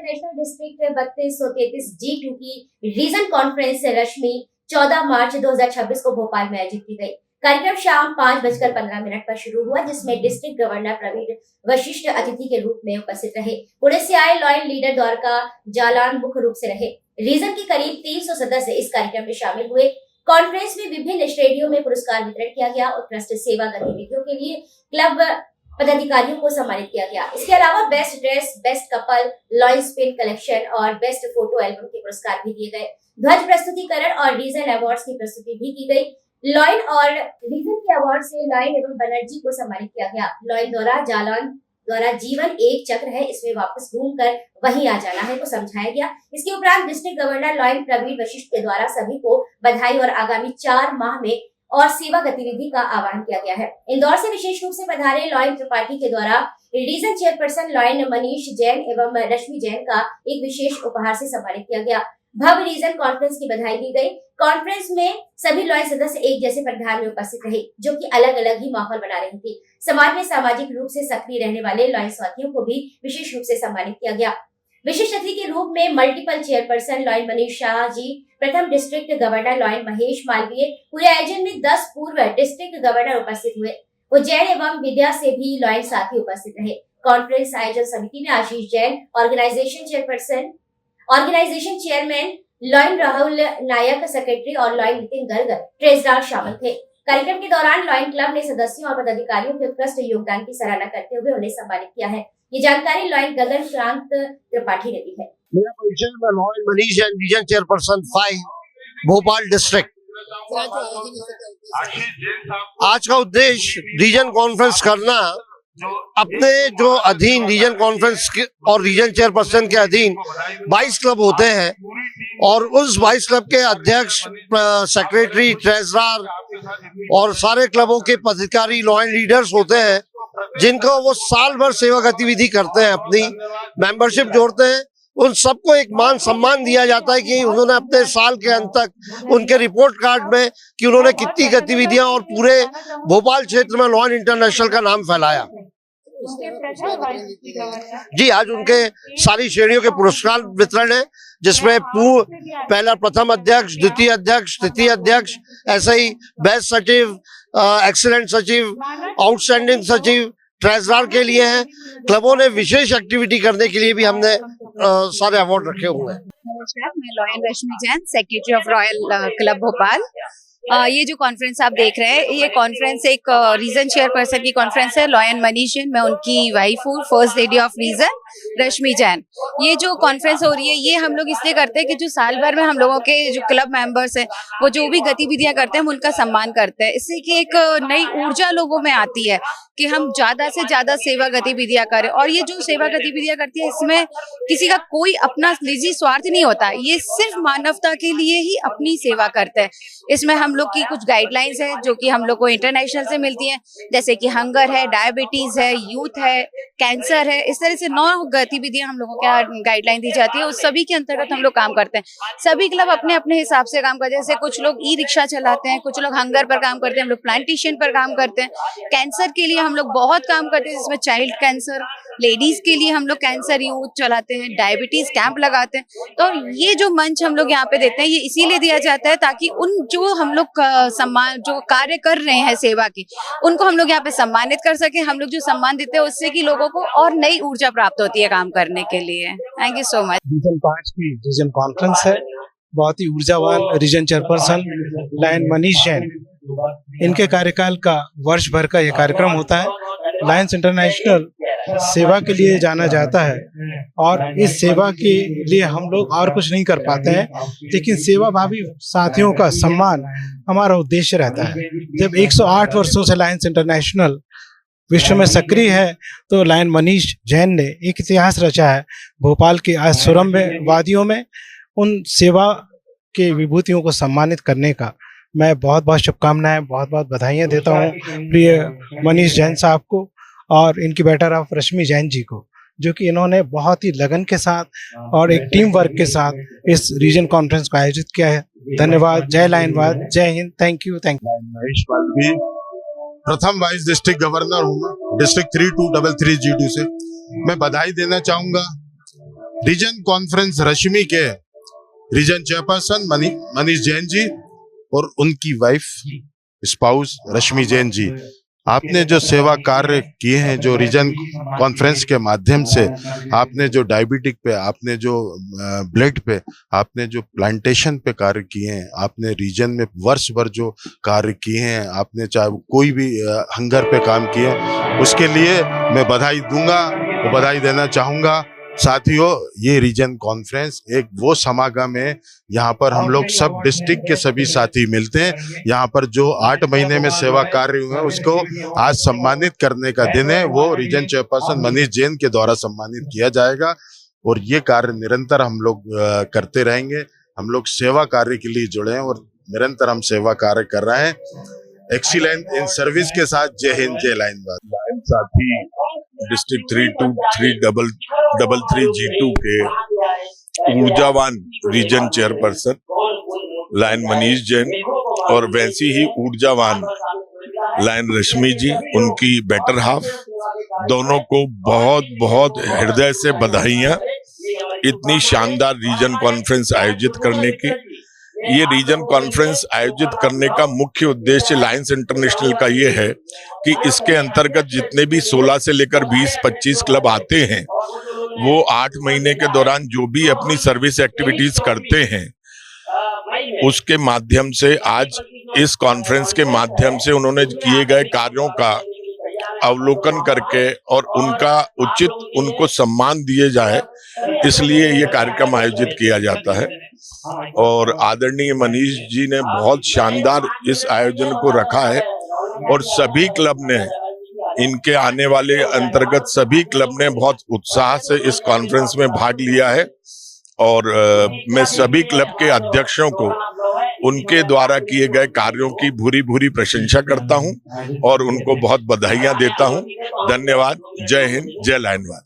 International district 3233 G2 की region conference रश्मि 14 मार्च 2026 को भोपाल में आयोजित की गई। कार्यक्रम शाम 5:15 पर शुरू हुआ, जिसमें डिस्ट्रिक्ट गवर्नर प्रवीण वशिष्ठ अतिथि के रूप में उपस्थित रहे। पुणे से आए लॉयन लीडर द्वारका जालान मुख्य रूप से रहे। रीजन के करीब 300 सदस्य इस कार्यक्रम में शामिल हुए। कॉन्फ्रेंस में विभिन्न श्रेणियों में पुरस्कार वितरण किया गया। उत्कृष्ट सेवा गतिविधियों के लिए क्लब पदाधिकारियों को सम्मानित किया गया। इसके अलावा best dress, best couple, lion spin collection और बेस्ट फोटो एल्बम के पुरस्कार भी दिए गए। ध्वज प्रस्तुतिकरण और रीजन अवार्ड्स की प्रस्तुति भी की गई। लॉयन और रीजन के अवार्ड से लॉयन एवं बनर्जी को सम्मानित किया गया। लॉयन द्वारा जालान द्वारा जीवन एक चक्र है, इसमें वापस घूमकर वहीं आ जाना है को समझाया गया। इसके उपरांत district governor lion Praveen Vashishtha के द्वारा सभी को बधाई और आगामी 4 माह में और सेवा गतिविधि का आह्वान किया गया है। इंदौर से विशेष रूप से पधारे लॉयन त्रिपाठी के द्वारा region chairperson lion Manish Jain एवं रश्मि जैन का एक विशेष उपहार से सम्मानित किया गया। भव्य रीजन कॉन्फ्रेंस की बधाई दी गई। कॉन्फ्रेंस में सभी लॉयन सदस्य एक जैसे परिधान में उपस्थित रहे, जो कि अलग अलग ही माहौल बना रही थी। समाज में सामाजिक रूप से सक्रिय रहने वाले लॉयन साथियों को भी विशेष रूप से सम्मानित किया गया। विशिष्ट अतिथि के रूप में multiple chairperson lion Manish Shah ji, प्रथम district governor lion Mahesh Malviya, पूरे आयोजन में 10 पूर्व डिस्ट्रिक्ट गवर्नर उपस्थित हुए। उज्जैन एवं विद्या से भी लॉयन साथी उपस्थित रहे। कॉन्फ्रेंस आयोजन समिति में Ashish Jain, organisation chairman lion Rahul Nayak, secretary और लॉयन नितिन गर्ग ट्रेजरर शामिल थे। कार्यक्रम के दौरान लॉयन क्लब ने सदस्यों और पदाधिकारियों के उत्कृष्ट योगदान की सराहना करते हुए उन्हें सम्मानित किया है। ये जानकारी लॉयन गगन क्रांत त्रिपाठी ने दी है। मेरा परिचय, मैं lion Manish Jain, region chairperson 5 Bhopal district. आज का उद्देश्य रीजन कॉन्फ्रेंस करना, अपने जो अधीन रीजन कॉन्फ्रेंस और रीजन चेयरपर्सन के अधीन 22 क्लब होते हैं और उस 22 क्लब के अध्यक्ष, सेक्रेटरी, ट्रेजरर और सारे क्लबों के पदाधिकारी लॉयन लीडर्स होते हैं, जिनको वो साल भर सेवा गतिविधि करते हैं, अपनी मेंबरशिप जोड़ते हैं। उन सबको एक मान सम्मान दिया जाता है कि उन्होंने अपने साल के अंत तक उनके रिपोर्ट कार्ड में कि उन्होंने कितनी गतिविधियां और पूरे भोपाल क्षेत्र में लॉयन इंटरनेशनल का नाम फैलाया। जी, आज उनके सारी श्रेणियों के पुरस्कार वितरण है, जिसमें पहला प्रथम अध्यक्ष, द्वितीय अध्यक्ष, तृतीय अध्यक्ष, ऐसे ही बेस्ट सचिव, एक्सीलेंट सचिव, आउटस्टैंडिंग सचिव, ट्रेजरर के लिए है। क्लबों ने विशेष एक्टिविटी करने के लिए भी हमने सारे अवार्ड रखे हुए हैं। नमस्कार, मैं lion Rashmi Jain, secretary of royal club Bhopal. ये जो कॉन्फ्रेंस आप देख रहे हैं, ये कॉन्फ्रेंस एक रीजन चेयरपर्सन की कॉन्फ्रेंस है। लॉयन मनीष जैन, मैं उनकी वाइफ हूँ, फर्स्ट लेडी ऑफ रीजन रश्मि जैन। ये जो कॉन्फ्रेंस हो रही है, ये हम लोग इसलिए करते हैं कि जो साल भर में हम लोगों के जो क्लब मेंबर्स हैं, वो जो भी गतिविधियां करते हैं, हम उनका सम्मान करते हैं। इससे कि एक नई ऊर्जा लोगों में आती है कि हम ज्यादा से ज्यादा सेवा गतिविधियां करें। और ये जो सेवा गतिविधियां करती है, इसमें किसी का कोई अपना निजी स्वार्थ नहीं होता, ये सिर्फ मानवता के लिए ही अपनी सेवा करते हैं। इसमें हम लोग की कुछ गाइडलाइंस है जो कि हम लोग को इंटरनेशनल से मिलती हैं, जैसे कि हंगर है, डायबिटीज है, यूथ है, कैंसर है। इस तरह से 9 गतिविधियां हम लोगों को गाइडलाइन दी जाती है। उस सभी के अंतर्गत हम लोग काम करते हैं। सभी क्लब अपने अपने हिसाब से काम करते हैं। जैसे कुछ लोग ई रिक्शा चलाते हैं, कुछ लोग हंगर पर काम करते हैं, हम लोग प्लांटेशन पर काम करते हैं। कैंसर के लिए हम लोग बहुत काम करते हैं, जिसमें चाइल्ड कैंसर, लेडीज के लिए हम लोग कैंसर यूथ चलाते हैं, डायबिटीज कैंप लगाते हैं। तो ये जो मंच हम लोग यहाँ पे देते हैं, ये इसीलिए दिया जाता है ताकि उन जो हम लोग सम्मान जो कार्य कर रहे हैं सेवा की, उनको हम लोग यहाँ पे सम्मानित कर सके। हम लोग जो सम्मान देते हैं, उससे कि लोगों को और नई ऊर्जा प्राप्त होती है काम करने के लिए। Thank you so much. Region 5 की रीजन कॉन्फ्रेंस है। बहुत ही ऊर्जावान region chairperson lion Manish Jain, इनके कार्यकाल का वर्ष भर का यह कार्यक्रम होता है। लायंस इंटरनेशनल सेवा के लिए जाना जाता है और इस सेवा के लिए हम लोग और कुछ नहीं कर पाते हैं, लेकिन सेवा भावी साथियों का सम्मान हमारा उद्देश्य रहता है। जब 108 वर्षों से लायंस इंटरनेशनल विश्व में सक्रिय है, तो लॉयन मनीष जैन ने एक इतिहास रचा है भोपाल के आज सुरम्य वादियों में उन सेवा के विभूतियों को सम्मानित करने का। मैं बहुत बहुत शुभकामनाएं, बहुत बहुत बधाइयां देता हूं प्रिय मनीष जैन साहब को और इनकी बेटर ऑफ रश्मि जैन जी को, जो कि इन्होंने बहुत ही लगन के साथ और एक टीम वर्क के साथ इस रीजन कॉन्फ्रेंस को आयोजित किया है। धन्यवाद। जय लायनवाद, जय हिंद। Thank you. महेश मालवीय, प्रथम वाइस डिस्ट्रिक्ट गवर्नर हूँ, डिस्ट्रिक्ट 3233 G2 से। मैं बधाई देना चाहूंगा रीजन कॉन्फ्रेंस रश्मि के रीजन चेयरपर्सन मनीष जैन जी और उनकी वाइफ स्पाउस रश्मि जैन जी, आपने जो सेवा कार्य किए हैं, जो रीजन कॉन्फ्रेंस के माध्यम से आपने जो डायबिटिक पे, आपने जो ब्लड पे, आपने जो प्लांटेशन पे कार्य किए हैं, आपने रीजन में वर्ष भर जो कार्य किए हैं, आपने चाहे कोई भी हंगर पे काम किए हैं, उसके लिए मैं बधाई दूंगा और बधाई देना चाहूंगा। साथियों, ये रीजन कॉन्फ्रेंस एक वो समागम है, यहाँ पर हम लोग सब डिस्ट्रिक्ट के सभी साथी मिलते हैं। यहाँ पर जो 8 महीने में सेवा कार्य हुए हैं उसको आज सम्मानित करने का दिन है। वो रीजन चेयरपर्सन मनीष जैन के द्वारा सम्मानित किया जाएगा और ये कार्य निरंतर हम लोग करते रहेंगे। हम लोग सेवा कार्य के लिए जुड़े हैं और निरंतर हम सेवा कार्य कर रहे हैं। एक्सीलेंस इन सर्विस के साथ जय हिंद, जय लाइन। साथी डिस्ट्रिक्ट 32333 G2 के ऊर्जावान region chairperson lion Manish Jain और वैसी ही ऊर्जावान लायन रश्मि जी, उनकी बेटर हाफ, दोनों को बहुत बहुत हृदय से बधाइयां इतनी शानदार रीजन कॉन्फ्रेंस आयोजित करने की। ये रीजन कॉन्फ्रेंस आयोजित करने का मुख्य उद्देश्य लायंस इंटरनेशनल का ये है कि इसके अंतर्गत जितने भी 16 से लेकर 20-25 क्लब आते हैं, वो 8 महीने के दौरान जो भी अपनी सर्विस एक्टिविटीज करते हैं, उसके माध्यम से आज इस कॉन्फ्रेंस के माध्यम से उन्होंने किए गए कार्यों का अवलोकन करके और उनका उचित उनको सम्मान दिए जाए, इसलिए ये कार्यक्रम आयोजित किया जाता है। और आदरणीय मनीष जी ने बहुत शानदार इस आयोजन को रखा है और सभी क्लब ने, इनके आने वाले अंतर्गत सभी क्लब ने बहुत उत्साह से इस कॉन्फ्रेंस में भाग लिया है। और मैं सभी क्लब के अध्यक्षों को उनके द्वारा किए गए कार्यों की भूरी भूरी प्रशंसा करता हूं और उनको बहुत बधाइयां देता हूं। धन्यवाद। जय हिंद, जय लायनवाद।